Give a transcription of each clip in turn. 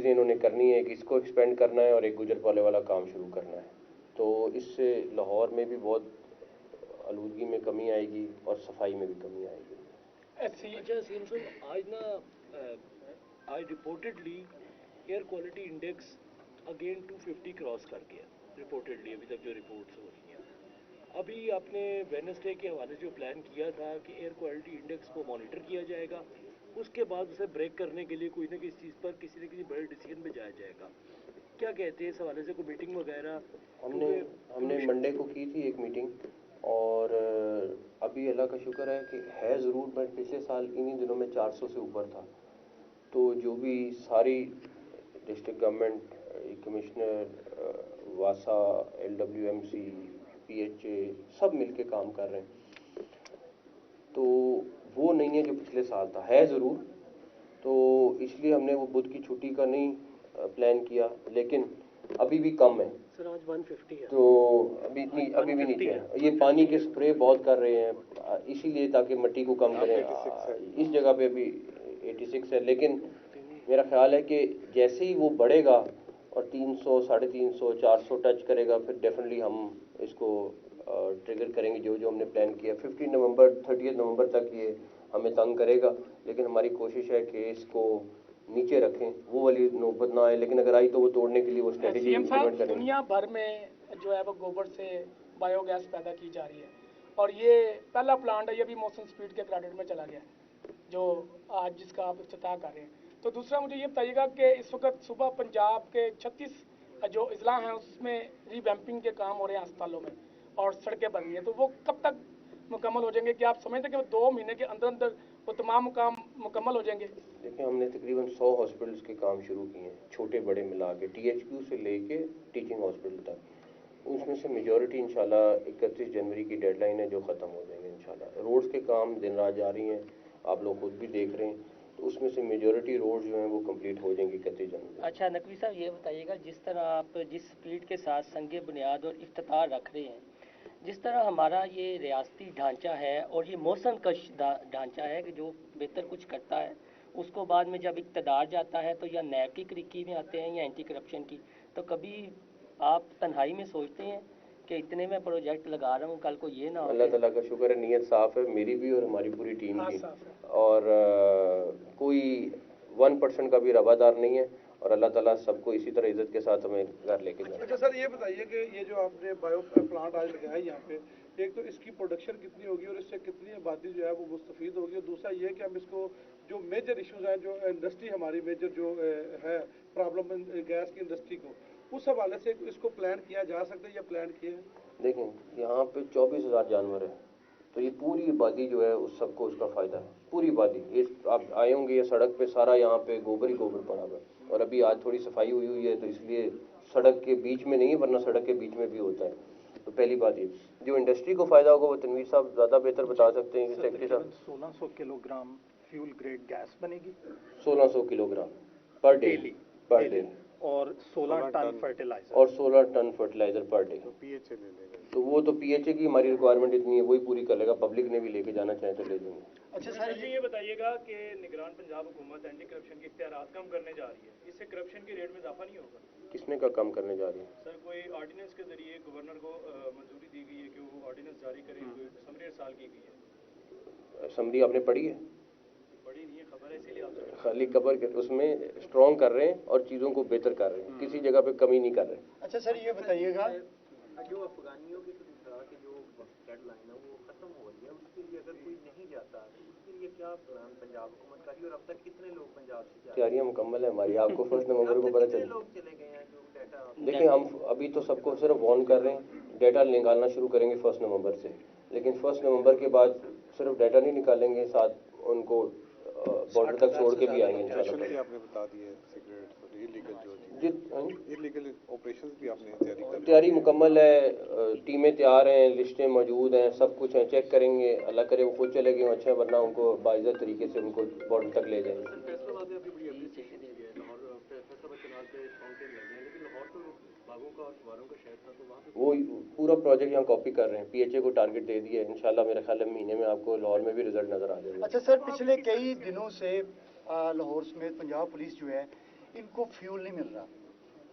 चीज़ें इन्होंने करनी है कि इसको एक्सपेंड करना है और एक गुजरपाले वाला काम शुरू करना है, तो इससे लाहौर में भी बहुत आलूदगी में कमी आएगी और सफाई में भी कमी आएगी। अच्छा सीएम साहब, आज reportedly air quality index again 250 cross कर गया, रिपोर्टेडली अभी तक जो रिपोर्ट्स हो रही हैं। अभी आपने वेडनेसडे के हवाले से जो प्लान किया था कि एयर क्वालिटी इंडेक्स को मॉनिटर किया जाएगा, उसके बाद उसे ब्रेक करने के लिए कोई ना किसी चीज़ पर किसी न किसी बड़े डिसीजन पे जाया जाएगा, क्या कहते हैं इस हवाले से? कोई मीटिंग वगैरह? हमने मंडे को की थी एक मीटिंग, और अभी अल्लाह का शुक्र है कि है ज़रूर, बट पिछले साल इन्हीं दिनों में 400 से ऊपर था। तो जो भी सारी डिस्ट्रिक्ट गवर्नमेंट, कमिश्नर, वासा, LWMC, PHA सब मिलके काम कर रहे हैं, तो वो नहीं है जो पिछले साल था, है ज़रूर। तो इसलिए हमने वो बुध की छुट्टी का नहीं प्लान किया, लेकिन अभी भी कम है सर। आज 150 है, तो अभी भी नीचे है। ये पानी के स्प्रे बहुत कर रहे हैं इसीलिए, ताकि मिट्टी को कम करें। इस जगह पे अभी 86 है, लेकिन मेरा ख्याल है कि जैसे ही वो बढ़ेगा और 300, 350, 400 टच करेगा, फिर डेफिनेटली हम इसको ट्रिगर करेंगे जो जो हमने प्लान किया। 15 नवंबर 30 नवंबर तक ये हमें तंग करेगा, लेकिन हमारी कोशिश है कि इसको नीचे रखें, वो वाली नौबत ना आए, लेकिन अगर आई तो वो तोड़ने के लिए वो स्ट्रेटेजी इम्प्लीमेंट करेंगे। दुनिया भर में जो है वो गोबर से बायोगैस पैदा की जा रही है, और ये पहला प्लांट है, ये भी मौसम स्पीड के क्रेडिट में चला गया जो आज जिसका आप इफ्तिताह कर रहे हैं। तो दूसरा मुझे ये बताइएगा कि इस वक्त सुबह पंजाब के 36 जो अजला हैं उसमें रीवैम्पिंग के काम हो रहे हैं अस्पतालों में, और सड़कें बन रही हैं, तो वो कब तक मुकम्मल हो जाएंगे? क्या आप समझते हैं कि वो 2 महीने के अंदर अंदर वो तमाम काम मुकम्मल हो जाएंगे? देखिए, हमने तकरीबन 100 हॉस्पिटल्स के काम शुरू किए हैं, छोटे बड़े मिला के, THQ से लेके टीचिंग हॉस्पिटल तक। उसमें से मेजॉरिटी इंशाल्लाह 31 जनवरी की डेडलाइन है जो ख़त्म हो जाएंगे इंशाल्लाह। रोड्स के काम दिन रात जारी हैं, आप लोग खुद भी देख रहे हैं, तो उसमें से मेजॉरिटी रोड्स जो हैं वो कंप्लीट हो जाएंगी 31 जनवरी। अच्छा नकवी साहब, ये बताइएगा जिस तरह आप जिस स्पीड के साथ संग बुनियाद और इफ्तिताह रख रहे हैं, जिस तरह हमारा ये रियासती ढांचा है और ये मौसम कश ढांचा है कि जो बेहतर कुछ करता है उसको बाद में जब इक़्तिदार जाता है तो या नैब की करीकी में आते हैं या एंटी करप्शन की, तो कभी आप तन्हाई में सोचते हैं कि इतने में प्रोजेक्ट लगा रहा हूँ, कल को ये ना हो? अल्लाह ताला का शुक्र है, नीयत साफ़ है मेरी भी और हमारी पूरी टीम की, और कोई 1% का भी रवादार नहीं है, और अल्लाह ताला सबको इसी तरह इज्जत के साथ हमें घर लेके जाए। अच्छा सर, ये बताइए कि ये जो आपने बायो प्लांट आज लगाया है यहाँ पे, एक तो इसकी प्रोडक्शन कितनी होगी और इससे कितनी आबादी जो है वो मुस्तफीद होगी, और दूसरा ये कि हम इसको जो मेजर इश्यूज हैं, जो इंडस्ट्री हमारी मेजर जो है प्रॉब्लम गैस की इंडस्ट्री को, उस हवाले से इसको प्लान किया जा सकता है या प्लान किया है? देखें, यहाँ पे 24,000 जानवर है, तो ये पूरी आबादी जो है उस सबको उसका फ़ायदा है, पूरी आबादी। ये आप आए होंगे, ये सड़क पे सारा यहाँ पे गोबर ही गोबर पड़ा हुआ है, और अभी आज थोड़ी सफाई हुई है, तो इसलिए सड़क के बीच में नहीं है, वरना सड़क के बीच में भी होता है। तो पहली बात ये, जो इंडस्ट्री को फ़ायदा होगा वो तनवीर साहब ज़्यादा बेहतर बता सकते हैं कि सेक्रेटरी साहब। 1600 किलोग्राम फ्यूल ग्रेड गैस बनेगी, 1600 किलोग्राम पर डे और 16 टन फर्टिलाइजर, और 16 टन फर्टिलाइजर पर डे। तो PHA ले लेगा, तो वो तो PHA की हमारी रिक्वायरमेंट इतनी है, वही पूरी कर लेगा, पब्लिक ने भी लेके जाना चाहे तो ले देंगे। अच्छा सर, ये बताइएगा कि निगरान पंजाब हुकूमत एंटी करप्शन के इख्तियारात कम करने जा रही है, इससे करप्शन के रेट में इजाफा नहीं होगा? किसने का कम करने जा रही है? सर, कोई ऑर्डिनेंस के जरिए गवर्नर को मंजूरी दी गई है कि वो ऑर्डिनेंस जारी करें, कोई समरी साल की गई है। समरी आपने पढ़ी है? पढ़ी नहीं है, खबर है, इसीलिए आपसे खाली खबर के उसमें स्ट्रॉन्ग कर रहे हैं और चीज़ों को बेहतर कर रहे हैं, किसी जगह पे कमी नहीं कर रहे। अच्छा सर, ये बताइएगा जो अफगानियों की की जो डेडलाइन है वो खत्म हो रही है, उसके लिए अगर कोई नहीं जाता उसके लिए क्या प्लान पंजाब हुकूमत का है, और अब तक कितने लोग पंजाब से तैयारियां मुकम्मल है हमारी, आपको 1 नवंबर को पता चले। लोग चले गए हैं जो डाटा? देखिए, हम अभी तो सबको सिर्फ वार्न कर रहे हैं, डाटा निकालना शुरू करेंगे 1 नवंबर से, लेकिन 1 नवंबर के बाद सिर्फ डाटा नहीं निकालेंगे, साथ उनको बॉर्डर तक छोड़ के भी आएंगे इंशाल्लाह। आपने बता दी है सिगरेट इलीगल जो इलीगल ऑपरेशंस भी आपने तैयारी मुकम्मल है, टीमें तैयार हैं, लिस्टें मौजूद हैं, सब कुछ है, चेक करेंगे, अल्लाह करे वो खुद चले गए अच्छा, वरना उनको बाइज़्ज़त तरीके से उनको बॉर्डर तक ले जाएंगे। फैसलाबाद में अभी बड़ी एप्रिसिएशन की है, लाहौर फैसलाबाद चनाल पे फाउंटेन लगे हैं, लेकिन लाहौर तो बागों का और फुवारों का शहर था, तो वहाँ पे वो पूरा प्रोजेक्ट यहाँ कॉपी कर रहे हैं, PHA को टारगेट दे दिया है, इंशाल्लाह मेरे ख्याल है महीने में आपको लाहौर में भी रिजल्ट नज़र आ जाएगा। अच्छा सर, पिछले कई दिनों से लाहौर समेत पंजाब पुलिस जो है ان کو फ्यूल नहीं मिल रहा,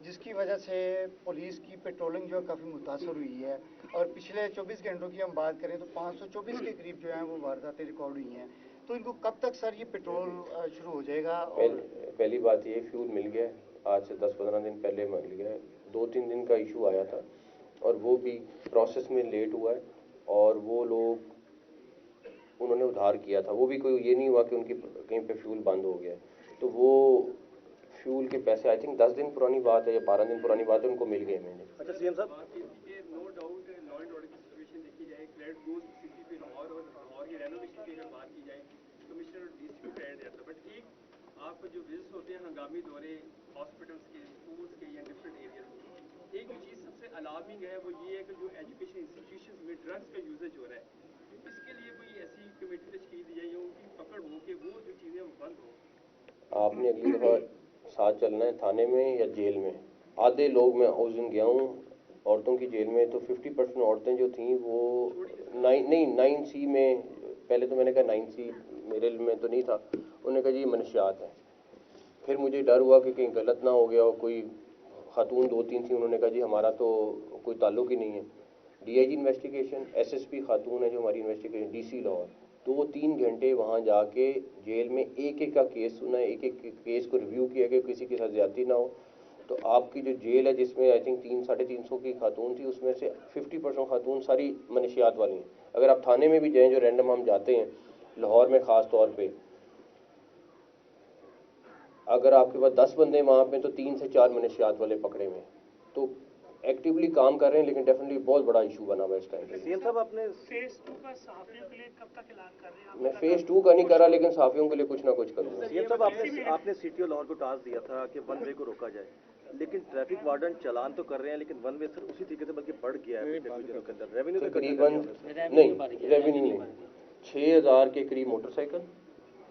जिसकी वजह से पुलिस की पेट्रोलिंग जो है काफ़ी मुतासर हुई है। और पिछले 24 घंटों की हम बात करें तो 524 के करीब जो हैं वो वारदातें रिकॉर्ड हुई हैं। तो इनको कब तक सर ये पेट्रोल शुरू हो जाएगा? और पहली बात ये, फ्यूल मिल गया है, आज से 10-15 दिन पहले मिल गया है। 2-3 दिन का इशू आया था और वो भी प्रोसेस में लेट हुआ है, और वो लोग उन्होंने उधार किया था, वो भी कोई ये नहीं हुआ कि उनकी कहीं पे फ्यूल बंद हो गया है। तो वो फ्यूल के पैसे आई थिंक 10 दिन पुरानी बात है या 12 दिन पुरानी बात है, उनको मिल गए मैंने। अच्छा सीएम साहब, no doubt law and order की सिचुएशन देखी जाए, क्रेडिट गोज सिटी पे लाहौर की रेनोवेशन की अगर बात की जाए, कमिश्नर और डीसी को क्रेडिट जाता है, बट एक आप जो विजिट्स होते हैं हंगामी दौरे हॉस्पिटल्स के, स्कूल्स के या डिफरेंट एरियाज में, एक जो चीज़ सबसे अलार्मिंग है वो ये है कि जो एजुकेशन इंस्टीट्यूशंस में ड्रग्स का यूजेज हो रहा है, इसके लिए कोई ऐसी कमेटी तश्कील दी जाए या उनकी पकड़ हो कि वो जो चीज़ें वो बंद हो। आपने अगली दफ़ा साथ चलना है थाने में या जेल में। आधे लोग, मैं उस दिन गया हूँ औरतों की जेल में, तो 50% औरतें जो थीं वो 9C में, पहले तो मैंने कहा 9C मेरे में तो नहीं था, उन्होंने कहा जी मनशियात है। फिर मुझे डर हुआ कि कहीं गलत ना हो गया हो, कोई खातून 2-3 थी, उन्होंने कहा जी हमारा तो कोई ताल्लुक ही नहीं है। DIG इन्वेस्टिगेशन, SSP खातून है जो हमारी इन्वेस्टिगेशन, DC लाहौर, 2-3 घंटे वहाँ जाके जेल में एक एक का केस सुना है, एक एक केस को रिव्यू किया कि किसी के साथ ज्यादती ना हो। तो आपकी जो जेल है जिसमें आई थिंक 300-350 की खातून थी, उसमें से 50% खातून सारी मनशियात वाली हैं। अगर आप थाने में भी जाएँ, जो रैंडम हम जाते हैं लाहौर में ख़ास तौर पे, अगर आपके पास 10 बंदे वहाँ पे तो 3 से 4 मनशियात वाले पकड़े हुए हैं। तो एक्टिवली काम कर रहे हैं, लेकिन डेफिनेटली बहुत बड़ा इशू बना हुआ है इस टाइम पे। सीएम साहब, आपने फेज 2 का सहाफ़ियों के लिए कब तक ऐलान कर रहे हैं? मैं फेज 2 का नहीं कर रहा, लेकिन सहाफ़ियों के लिए कुछ ना कुछ करूँगा। सीएम साहब, आपने CTO लाहौर को टास्क दिया था कि वन वे को रोका जाए, लेकिन ट्रैफिक वार्डन चालान तो कर रहे हैं, लेकिन वन वे सर उसी तरीके से बल्कि बढ़ गया है पिछले कुछ दिनों के अंदर। रेवेन्यू तकरीबन नहीं, रेवेन्यू नहीं, 6000 के करीब मोटरसाइकिल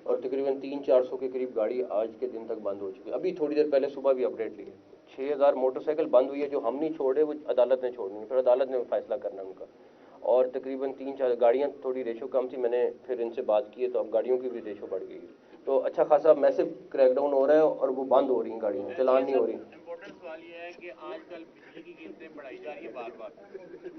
और तकरीबन 300-400 के करीब गाड़ी आज के दिन तक बंद हो चुकी है। अभी थोड़ी देर पहले सुबह भी अपडेट ली है, 6000 मोटरसाइकिल बंद हुई है, जो हम नहीं छोड़े, वो अदालत ने छोड़नी है, फिर अदालत ने फैसला करना है उनका। और तकरीबन 3-4 गाड़ियाँ, थोड़ी रेशो कम थी, मैंने फिर इनसे बात की है तो अब गाड़ियों की भी रेशो बढ़ गई है। तो अच्छा खासा मैसिव क्रैकडाउन हो रहा है और वो बंद हो रही हैं गाड़ियाँ, चलान नहीं हो रही। इम्पोर्टेंट सवाल ये है कि आजकल बिजली की कीमतें बढ़ाई जा रही है बार बार।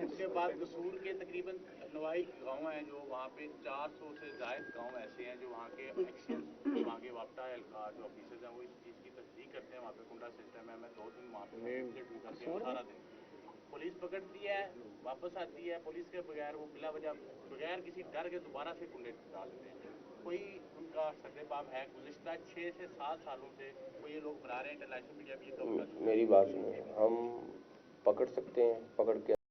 उसके बाद कसूर के तकरीबन नवाई गाँव हैं जो वहाँ पे 400 से ज़ायद गाँव ऐसे हैं जो वहाँ के एक्शन, वहाँ के वापटा एलका जो ऑफिसर्स हैं वो इस चीज़ की तस्दीक करते हैं। वहाँ पे कुंडा सिस्टम है, मैं 2 दिन वहाँ पे विजिट भी करके आया, सारा दिन पुलिस पकड़ती है, वापस आती है, पुलिस के बगैर वो बिला वजह बगैर किसी डर के दोबारा से कुंडे डाल देते हैं। कोई उनका सरेपाम है? गुज़िश्ता 6 से 7 सालों से कोई ये लोग बना रहे हैं इंटरनेशनल मीडिया भी ये कवर कर। मेरी बात सुनो, हम पकड़ सकते हैं, पकड़ के